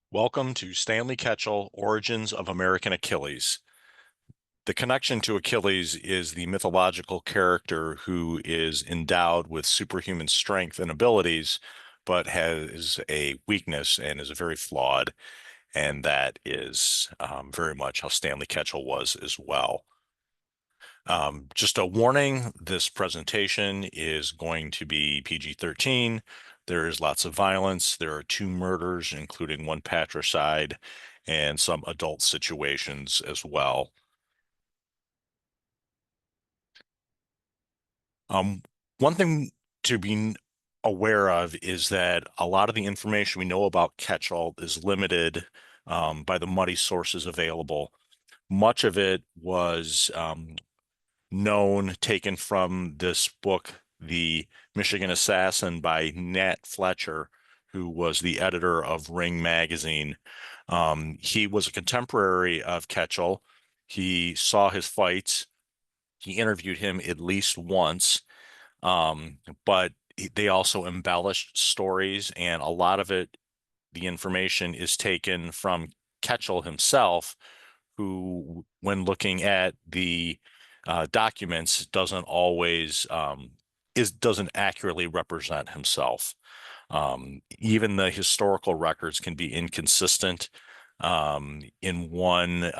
Welcome to Stanley Ketchel, Origins of American Achilles. The connection to Achilles is the mythological character who is endowed with superhuman strength and abilities, but has a weakness and is very flawed. And that is very much how Stanley Ketchel was as well. Just a warning, this presentation is going to be PG-13. There is lots of violence. There are 2 murders, including 1 patricide, and some adult situations as well. Um, One thing to be aware of is that a lot of the information we know about Ketchel is limited by the muddy sources available. Much of it was known, taken from this book, The Michigan Assassin by Nat Fletcher, who was the editor of Ring magazine. He was a contemporary of Ketchel. He saw his fights. He interviewed him at least once, but they also embellished stories, and a lot of it, the information is taken from Ketchel himself, who, when looking at the documents, doesn't accurately represent himself. Even the historical records can be inconsistent. In one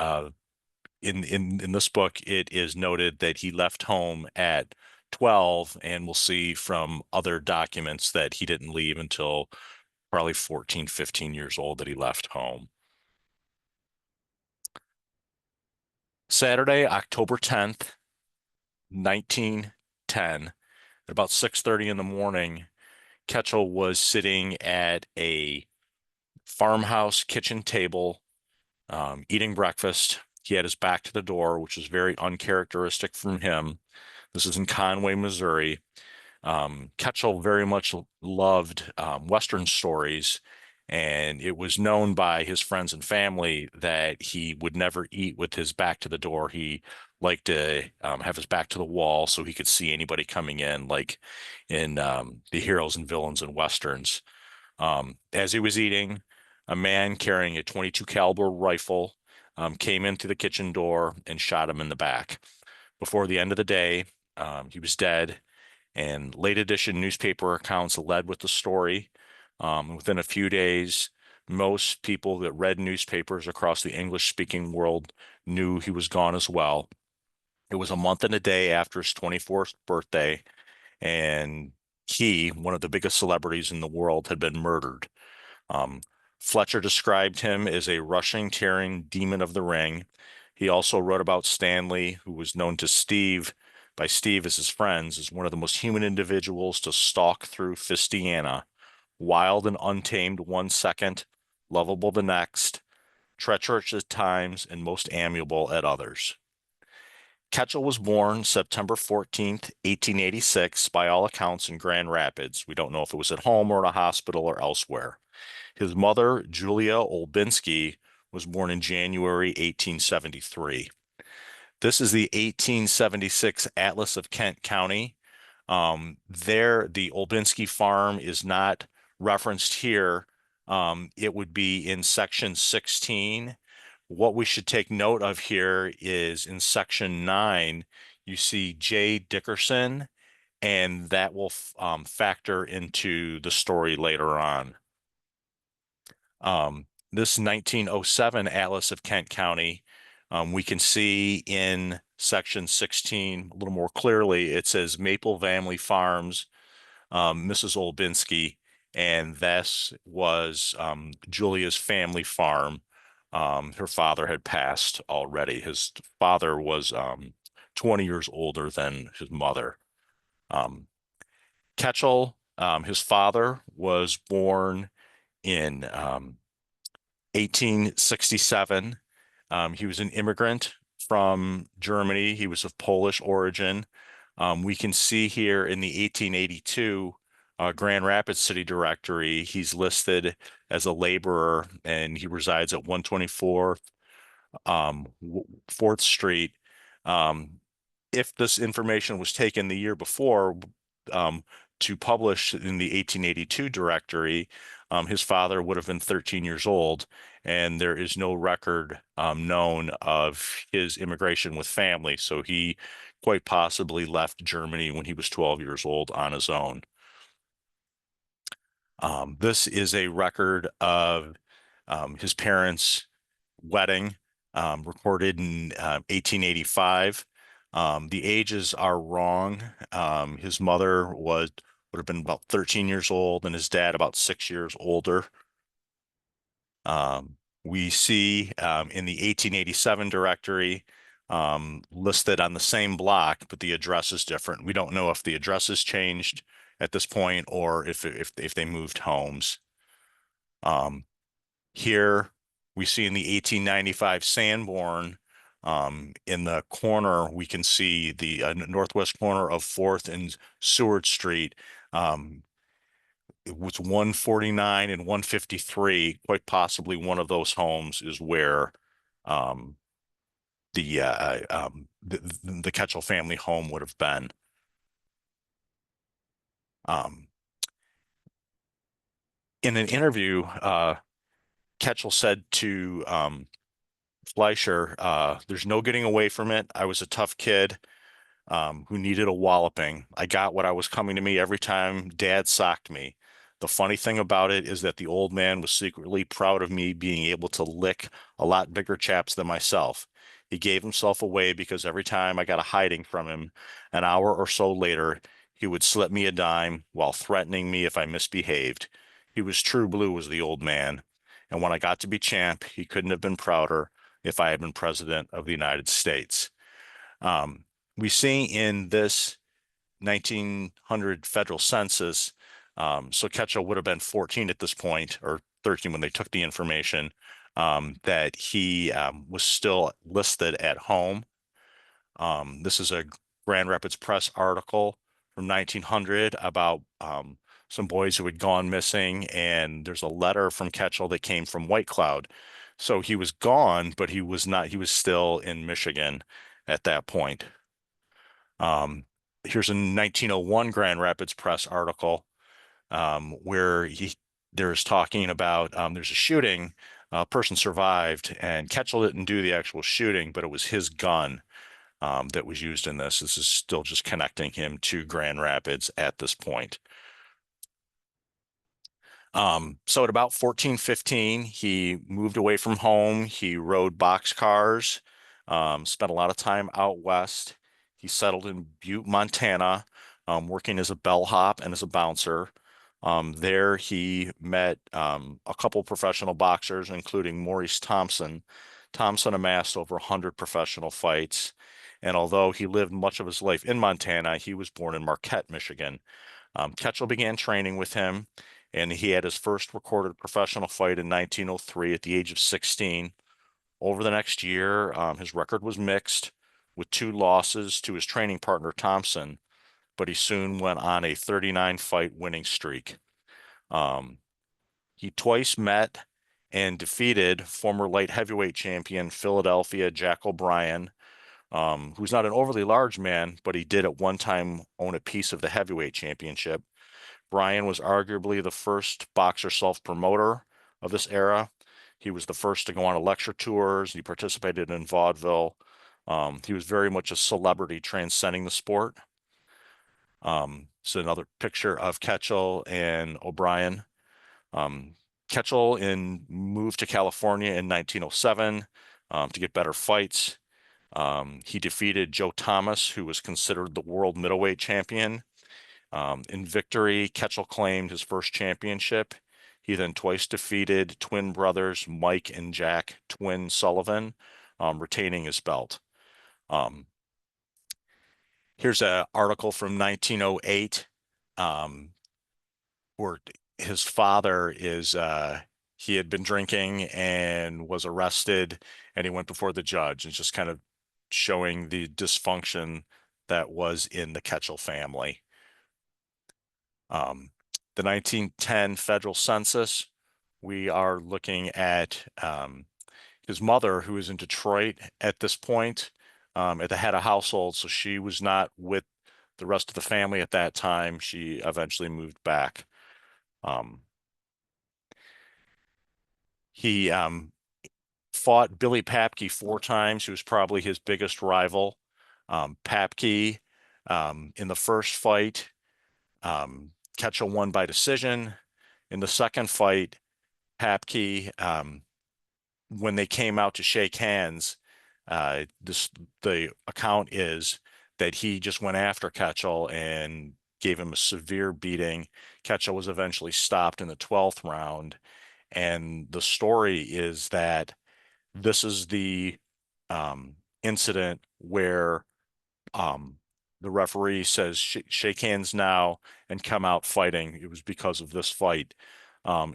in this book, it is noted that he left home at 12, and we'll see from other documents that he didn't leave until probably 14, 15 years old that he left home. Saturday, October 10th, 1910, at about 6:30 in the morning, Ketchel was sitting at a farmhouse kitchen table, eating breakfast. He had his back to the door, which is very uncharacteristic from him. This is in Conway, Missouri. Ketchel very much loved Western stories, and it was known by his friends and family that he would never eat with his back to the door. He liked to have his back to the wall so he could see anybody coming in, like in the heroes and villains in Westerns. As he was eating, a man carrying a 22 caliber rifle came in through the kitchen door and shot him in the back. Before the end of the day, he was dead, and late edition newspaper accounts led with the story. Within a few days, most people that read newspapers across the English-speaking world knew he was gone as well. It was a month and a day after his 24th birthday, and he, one of the biggest celebrities in the world, had been murdered. Um, Fletcher described him as a rushing, tearing demon of the ring. He also wrote about Stanley, who was known to Steve by Steve as his friends, as one of the most human individuals to stalk through Fistiana, wild and untamed 1 second, lovable the next, treacherous at times, and most amiable at others. Ketchel was born September 14th, 1886, by all accounts in Grand Rapids. We don't know if it was at home or in a hospital or elsewhere. His mother, Julia Olbinski, was born in January 1873. This is the 1876 Atlas of Kent County. The Olbinski farm is not referenced here. It would be in section 16. What we should take note of here is in section 9, you see J. Dickerson, and that will factor into the story later on. This 1907 Atlas of Kent County, we can see in section 16 a little more clearly. It says Maple Family Farms, Mrs. Olbinski, and this was Julia's family farm. Her father had passed already. His father was 20 years older than his mother. Um, Ketchel, his father, was born in 1867. He was an immigrant from Germany. He was of Polish origin. We can see here in the 1882 Grand Rapids City Directory, he's listed as a laborer, and he resides at 124 4th Street. If this information was taken the year before um, to publish in the 1882 directory, His father would have been 13 years old, and there is no record known of his immigration with family. So he quite possibly left Germany when he was 12 years old on his own. This is a record of his parents' wedding, recorded in 1885. The ages are wrong. His mother would have been about 13 years old, and his dad about 6 years older. We see in the 1887 directory listed on the same block, but the address is different. We don't know if the address has changed at this point or if they moved homes. Um, Here we see in the 1895 Sanborn, in the corner, we can see the northwest corner of 4th and Seward Street. It was 149 and 153. Quite possibly one of those homes is where um, the Ketchel family home would have been. Um, in an interview, Ketchel said to Fleischer, "There's no getting away from it. I was a tough kid who needed a walloping. I got what I was coming to me every time Dad socked me. The funny thing about it is that the old man was secretly proud of me being able to lick a lot bigger chaps than myself. He gave himself away because every time I got a hiding from him, an hour or so later, he would slip me a dime while threatening me if I misbehaved. He was true blue, was the old man. And when I got to be champ, he couldn't have been prouder if I had been president of the United States." Um, we see in this 1900 federal census, so Ketchel would have been 14 at this point, or 13 when they took the information, that he was still listed at home. This is a Grand Rapids Press article from 1900 about some boys who had gone missing, and there's a letter from Ketchel that came from White Cloud. So he was gone, but he was not, he was still in Michigan at that point. Here's a 1901 Grand Rapids Press article where there's talking about there's a shooting, a person survived, and Ketchel didn't do the actual shooting, but it was his gun that was used in this. This is still just connecting him to Grand Rapids at this point. So at about 14, 15, he moved away from home. He rode boxcars, spent a lot of time out west. He settled in Butte, Montana, working as a bellhop and as a bouncer. There he met a couple professional boxers, including Maurice Thompson. Thompson amassed over 100 professional fights. And although he lived much of his life in Montana, he was born in Marquette, Michigan. Ketchel began training with him, and he had his first recorded professional fight in 1903 at the age of 16. Over the next year, his record was mixed, with 2 losses to his training partner Thompson, but he soon went on a 39-fight winning streak. He twice met and defeated former light heavyweight champion Philadelphia Jack O'Brien, who's not an overly large man, but he did at one time own a piece of the heavyweight championship. Bryan was arguably the first boxer self-promoter of this era. He was the first to go on lecture tours. He participated in vaudeville. He was very much a celebrity transcending the sport. So another picture of Ketchel and O'Brien. Ketchel moved to California in 1907 to get better fights. He defeated Joe Thomas, who was considered the world middleweight champion. In victory, Ketchel claimed his first championship. He then twice defeated twin brothers Mike and Jack Twin Sullivan, retaining his belt. Here's an article from 1908 where his father he had been drinking and was arrested, and he went before the judge, and just kind of showing the dysfunction that was in the Ketchel family. The 1910 federal census, we are looking at his mother, who is in Detroit at this point, at the head of household. So she was not with the rest of the family at that time. She eventually moved back. He fought Billy Papke 4 times, who was probably his biggest rival. Papke, in the first fight, Ketchel won by decision. In the second fight, Papke, when they came out to shake hands, the account is that he just went after Ketchel and gave him a severe beating. Ketchel was eventually stopped in the 12th round. And the story is that this is the incident where um, the referee says, shake hands now and come out fighting. It was because of this fight.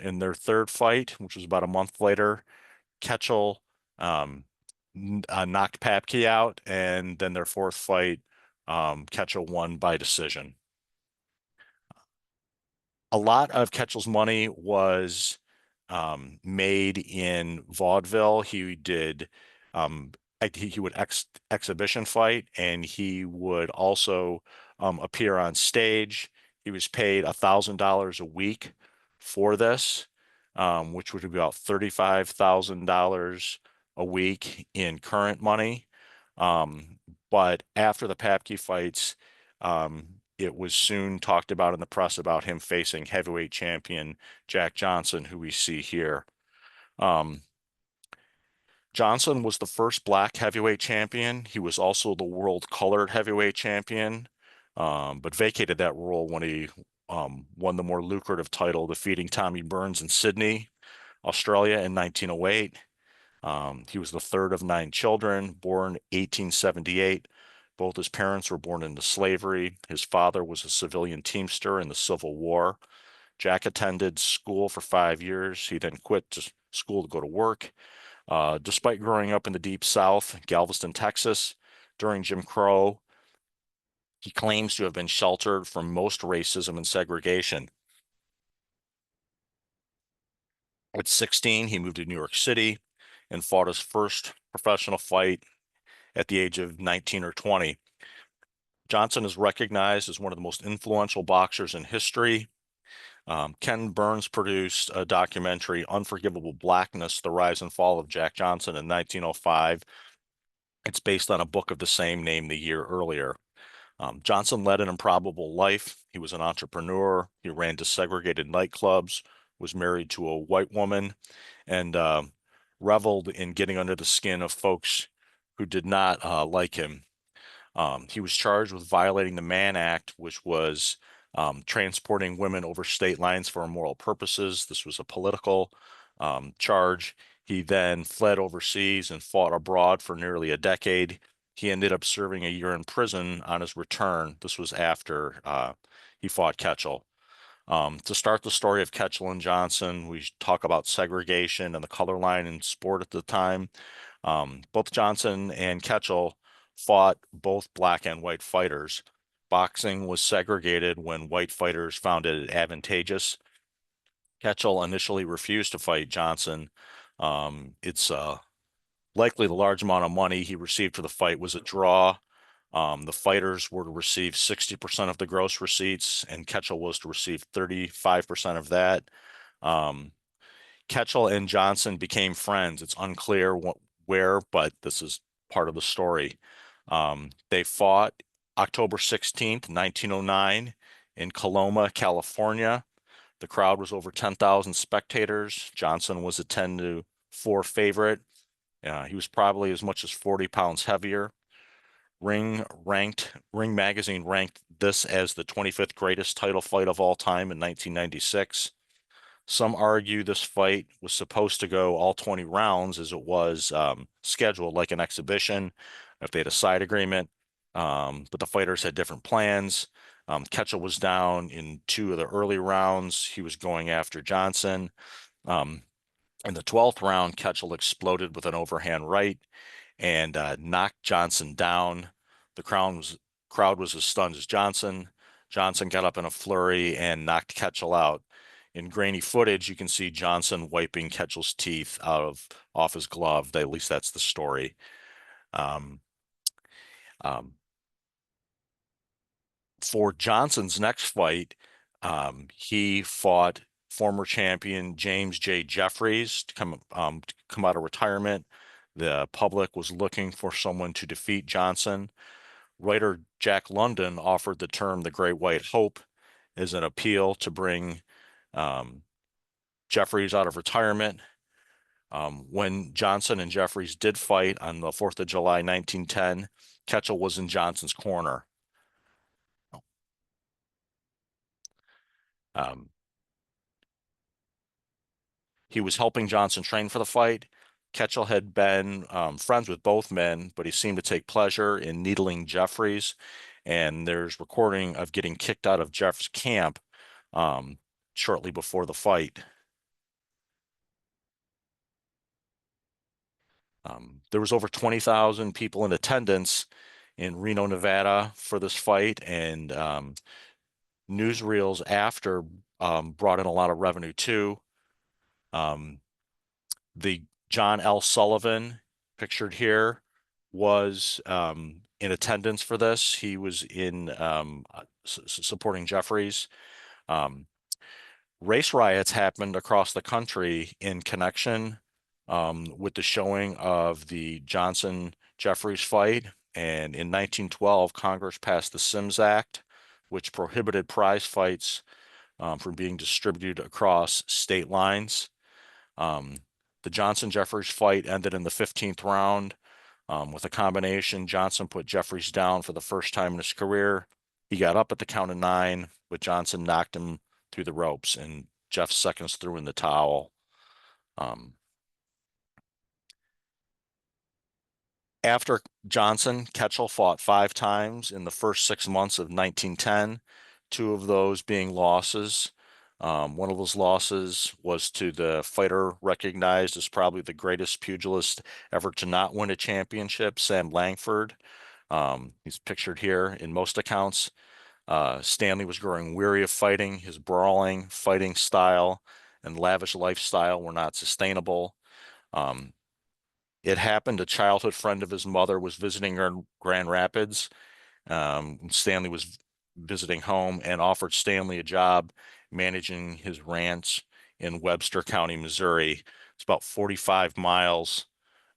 In their third fight, which was about a month later, Ketchel um, knocked Papke out, and then their fourth fight, Ketchel won by decision. A lot of Ketchel's money was made in vaudeville. He did um, he would exhibition fight, and he would also appear on stage. He was paid $1,000 a week for this, which would be about $35,000 a week in current money. Um, but after the Papke fights, it was soon talked about in the press about him facing heavyweight champion Jack Johnson, who we see here. Um, Johnson was the first black heavyweight champion. He was also the world colored heavyweight champion, but vacated that role when he won the more lucrative title, defeating Tommy Burns in Sydney, Australia in 1908. He was the third of 9 children, born 1878. Both his parents were born into slavery. His father was a civilian teamster in the Civil War. Jack attended school for 5 years. He then quit school to go to work. Despite growing up in the Deep South, Galveston, Texas, during Jim Crow, he claims to have been sheltered from most racism and segregation. At 16, he moved to New York City and fought his first professional fight at the age of 19 or 20. Johnson is recognized as one of the most influential boxers in history. Ken Burns produced a documentary, Unforgivable Blackness, The Rise and Fall of Jack Johnson in 1905. It's based on a book of the same name the year earlier. Johnson led an improbable life. He was an entrepreneur. He ran desegregated nightclubs, was married to a white woman, and reveled in getting under the skin of folks who did not like him. He was charged with violating the Mann Act, which was transporting women over state lines for immoral purposes. This was a political charge. He then fled overseas and fought abroad for nearly a decade. He ended up serving a year in prison on his return. This was after he fought Ketchel. To start the story of Ketchel and Johnson, we talk about segregation and the color line in sport at the time. Both Johnson and Ketchel fought both black and white fighters. Boxing was segregated when white fighters found it advantageous. Ketchel initially refused to fight Johnson. It's likely the large amount of money he received for the fight was a draw. The fighters were to receive 60% of the gross receipts, and Ketchel was to receive 35% of that. Um, Ketchel and Johnson became friends. It's unclear where, but this is part of the story. They fought October 16th, 1909 in Coloma, California. The crowd was over 10,000 spectators. Johnson was a 10-4 favorite. He was probably as much as 40 pounds heavier. Ring Magazine ranked this as the 25th greatest title fight of all time in 1996. Some argue this fight was supposed to go all 20 rounds as it was scheduled like an exhibition if they had a side agreement. But the fighters had different plans. Ketchel was down in 2 of the early rounds. He was going after Johnson. In the 12th round, Ketchel exploded with an overhand right and knocked Johnson down. The crowd was as stunned as Johnson. Johnson got up in a flurry and knocked Ketchel out. In grainy footage, you can see Johnson wiping Ketchel's teeth off his glove. At least that's the story. Um, um, for Johnson's next fight, he fought former champion James J. Jeffries to come out of retirement. The public was looking for someone to defeat Johnson. Writer Jack London offered the term the Great White Hope as an appeal to bring um, Jeffries out of retirement. When Johnson and Jeffries did fight on the 4th of July, 1910, Ketchel was in Johnson's corner. Um, he was helping Johnson train for the fight. Ketchel had been friends with both men, but he seemed to take pleasure in needling Jeffries. And there's recording of getting kicked out of Jeff's camp um, shortly before the fight. There was over 20,000 people in attendance in Reno, Nevada for this fight, and newsreels after brought in a lot of revenue too. Um, the John L. Sullivan, pictured here, was in attendance for this. He was in supporting Jeffries. Um, Race riots happened across the country in connection with the showing of the Johnson-Jeffries fight. And in 1912, Congress passed the Sims Act, which prohibited prize fights from being distributed across state lines. Um, the Johnson-Jeffries fight ended in the 15th round. With a combination, Johnson put Jeffries down for the first time in his career. He got up at the count of 9, but Johnson knocked him through the ropes, and Jeff seconds threw in the towel. Um, After Johnson, Ketchel fought 5 times in the first 6 months of 1910, 2 of those being losses. One of those losses was to the fighter recognized as probably the greatest pugilist ever to not win a championship, Sam Langford. He's pictured here in most accounts. Stanley was growing weary of fighting. His brawling, fighting style, and lavish lifestyle were not sustainable. Um, it happened a childhood friend of his mother was visiting her in Grand Rapids. Stanley was visiting home and offered Stanley a job managing his ranch in Webster County, Missouri. It's about 45 miles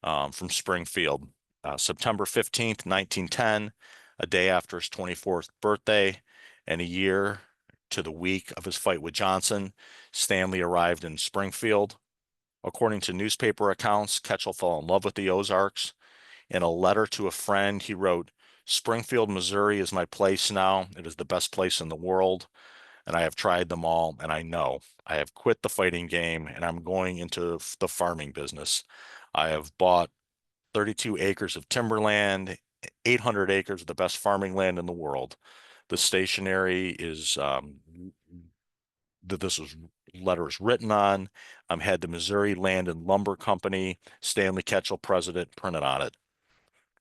from Springfield. September 15th, 1910, a day after his 24th birthday and a year to the week of his fight with Johnson, Stanley arrived in Springfield. According to newspaper accounts, Ketchel fell in love with the Ozarks. In a letter to a friend, he wrote, "Springfield, Missouri is my place now. It is the best place in the world, and I have tried them all, and I know. I have quit the fighting game, and I'm going into the farming business. I have bought 32 acres of timberland, 800 acres of the best farming land in the world. The stationery is that this is letter is written on had the Missouri Land and Lumber Company, Stanley Ketchel, president, printed on it.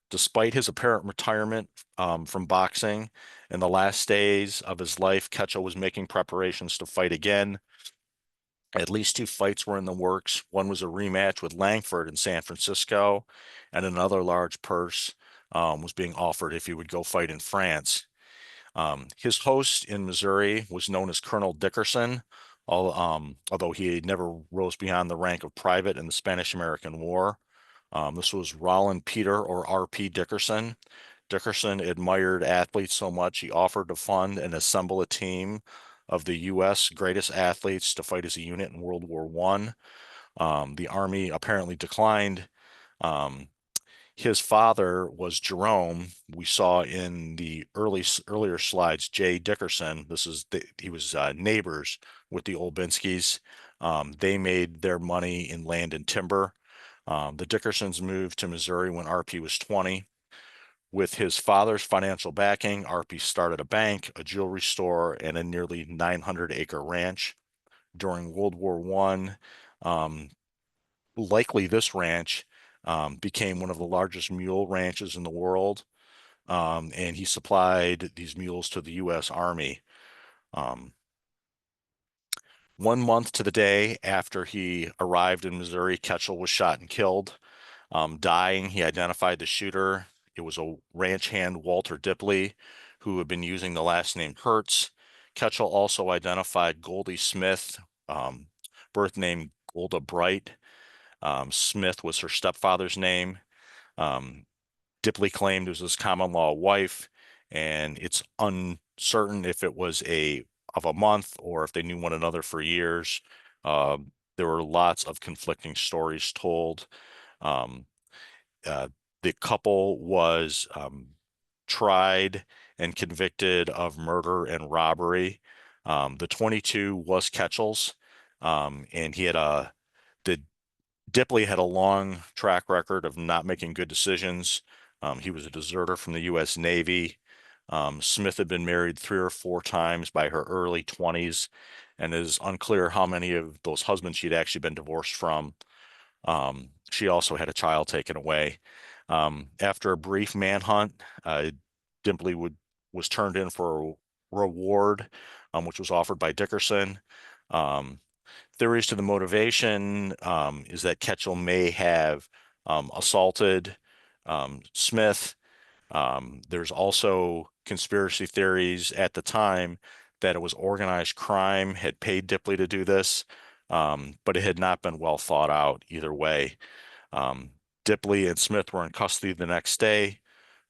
Despite his apparent retirement from boxing, in the last days of his life, Ketchel was making preparations to fight again. At least 2 fights were in the works. One was a rematch with Langford in San Francisco, and another large purse was being offered if he would go fight in France. His host in Missouri was known as Colonel Dickerson, although he never rose beyond the rank of private in the Spanish-American War. This was Roland Peter, or R.P. Dickerson. Dickerson admired athletes so much he offered to fund and assemble a team of the U.S. greatest athletes to fight as a unit in World War I. The Army apparently declined. Um, his father was Jerome. We saw in the earlier slides, Jay Dickerson. He was neighbors with the Olbinskis. They made their money in land and timber. The Dickersons moved to Missouri when RP was 20. With his father's financial backing, RP started a bank, a jewelry store, and a nearly 900-acre ranch. During World War I, likely this ranch became one of the largest mule ranches in the world, and he supplied these mules to the U.S. Army. 1 month to the day after he arrived in Missouri, Ketchel was shot and killed. Dying, he identified the shooter. It was a ranch hand, Walter Dipley, who had been using the last name Hertz. Ketchel also identified Goldie Smith, birth name Golda Bright. Smith was her stepfather's name. Um, Dipley claimed it was his common law wife, and it's uncertain if it was a month or if they knew one another for years. There were lots of conflicting stories told. Um, uh, the couple was tried and convicted of murder and robbery. The 22 was Ketchel's, and the Dipley had a long track record of not making good decisions. He was a deserter from the U.S. Navy. Smith had been married 3 or 4 times by her early 20s, and it is unclear how many of those husbands she'd actually been divorced from. She also had a child taken away. After a brief manhunt, Dipley was turned in for a reward, which was offered by Dickerson. Um, Theories to the motivation is that Ketchel may have assaulted Smith. There's also conspiracy theories at the time that it was organized crime, had paid Dipley to do this, but it had not been well thought out either way. Um, Dipley and Smith were in custody the next day.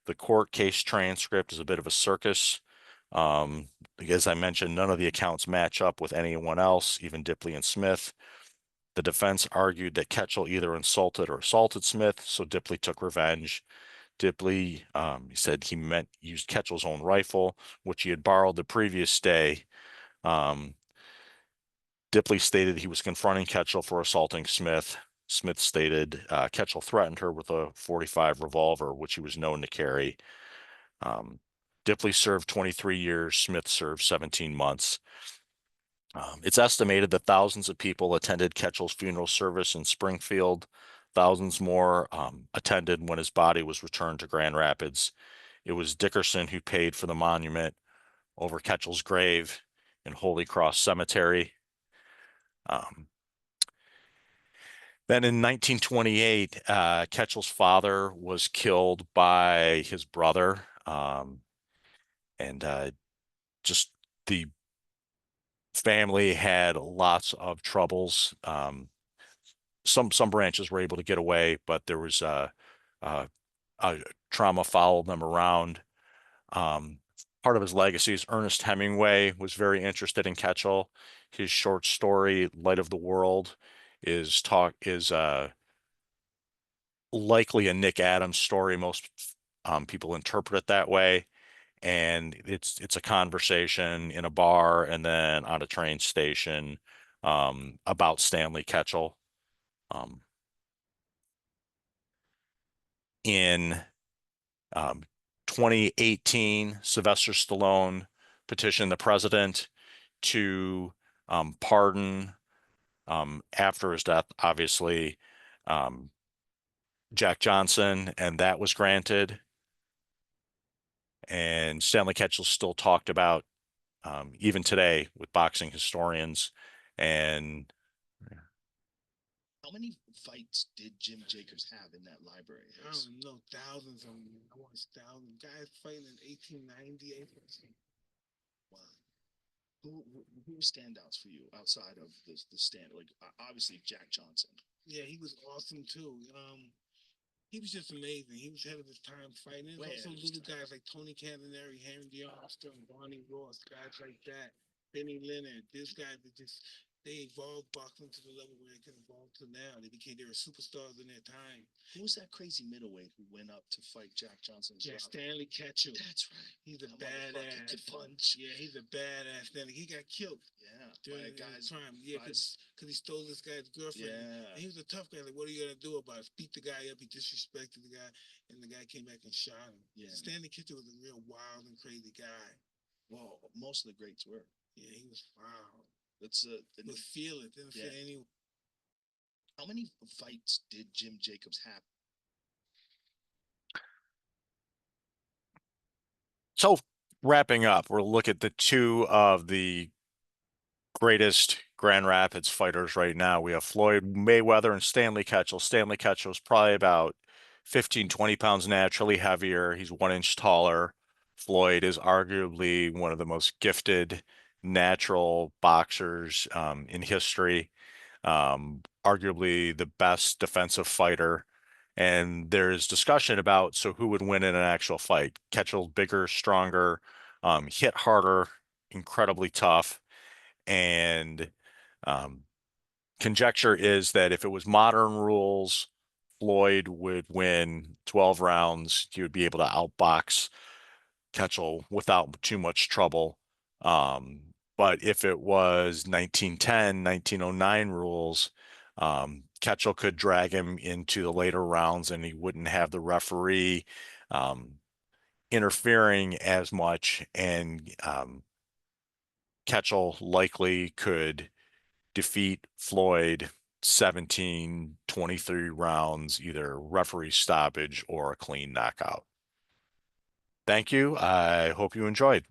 The court case transcript is a bit of a circus. Um, as I mentioned, none of the accounts match up with anyone else, even Dipley and Smith. The defense argued that Ketchel either insulted or assaulted Smith, so Dipley took revenge. Dipley, he said he meant used Ketchel's own rifle, which he had borrowed the previous day. Um, Dipley stated he was confronting Ketchel for assaulting Smith. Smith stated Ketchel threatened her with a .45 revolver, which he was known to carry. Um, Dipley served 23 years. Smith served 17 months. It's estimated that thousands of people attended Ketchel's funeral service in Springfield. Thousands more attended when his body was returned to Grand Rapids. It was Dickerson who paid for the monument over Ketchel's grave in Holy Cross Cemetery. Um, then in 1928, Ketchel's father was killed by his brother, and just the family had lots of troubles. Some branches were able to get away, but there was uh, trauma followed them around. Um, Part of his legacy is Ernest Hemingway was very interested in Ketchel. His short story "Light of the World" is likely a Nick Adams story. Most people interpret it that way, and it's a conversation in a bar and then on a train station about Stanley Ketchel. Um, in 2018, Sylvester Stallone petitioned the president to pardon, after his death, obviously, um, Jack Johnson, and that was granted. And Stanley Ketchel still talked about even today with boxing historians. And how many fights did Jim Jacobs have in that library? I don't know, thousands of them. I watched thousands. Guys fighting in 1898. Wow. Who were standouts for you outside of the stand? Like obviously Jack Johnson. Yeah, he was awesome too. He was just amazing. He was ahead of his time fighting. Way Also ahead of his little time. guys like Tony Cantaneri, Henry D. Armstrong, Barney Ross, guys like that. Benny Leonard. These guys that just they evolved boxing to the level where they can evolve to now. They were superstars in their time. Who was that crazy middleweight who went up to fight Jack Johnson? Yeah, Stanley Ketchel. That's right. He's a That motherfucker badass. could punch. Yeah, he's a badass. Then he got killed Yeah, by during a his guy's time. Yeah, because he stole this guy's girlfriend. Yeah. And he was a tough guy. Like, what are you gonna do about it? Beat the guy up. He disrespected the guy, and the guy came back and shot him. Yeah. Stanley Ketchel was a real wild and crazy guy. Well, most of the greats were. Yeah, he was wild. It's He was fearless. Didn't Yeah. say any. How many fights did Jim Jacobs have? so wrapping up, we'll look at the two of the greatest Grand Rapids fighters right now. We have Floyd Mayweather and Stanley Ketchel. Stanley Ketchel is probably about 15, 20 pounds naturally heavier. He's 1 inch taller. Floyd is arguably one of the most gifted natural boxers in history, arguably the best defensive fighter. And there's discussion about so who would win in an actual fight. Ketchel, bigger, stronger, hit harder, incredibly tough. And conjecture is that if it was modern rules, Floyd would win 12 rounds. He would be able to outbox Ketchel without too much trouble. But if it was 1910, 1909 rules, Ketchel could drag him into the later rounds and he wouldn't have the referee interfering as much. And Ketchel likely could defeat Floyd 17, 23 rounds, either referee stoppage or a clean knockout. Thank you. I hope you enjoyed.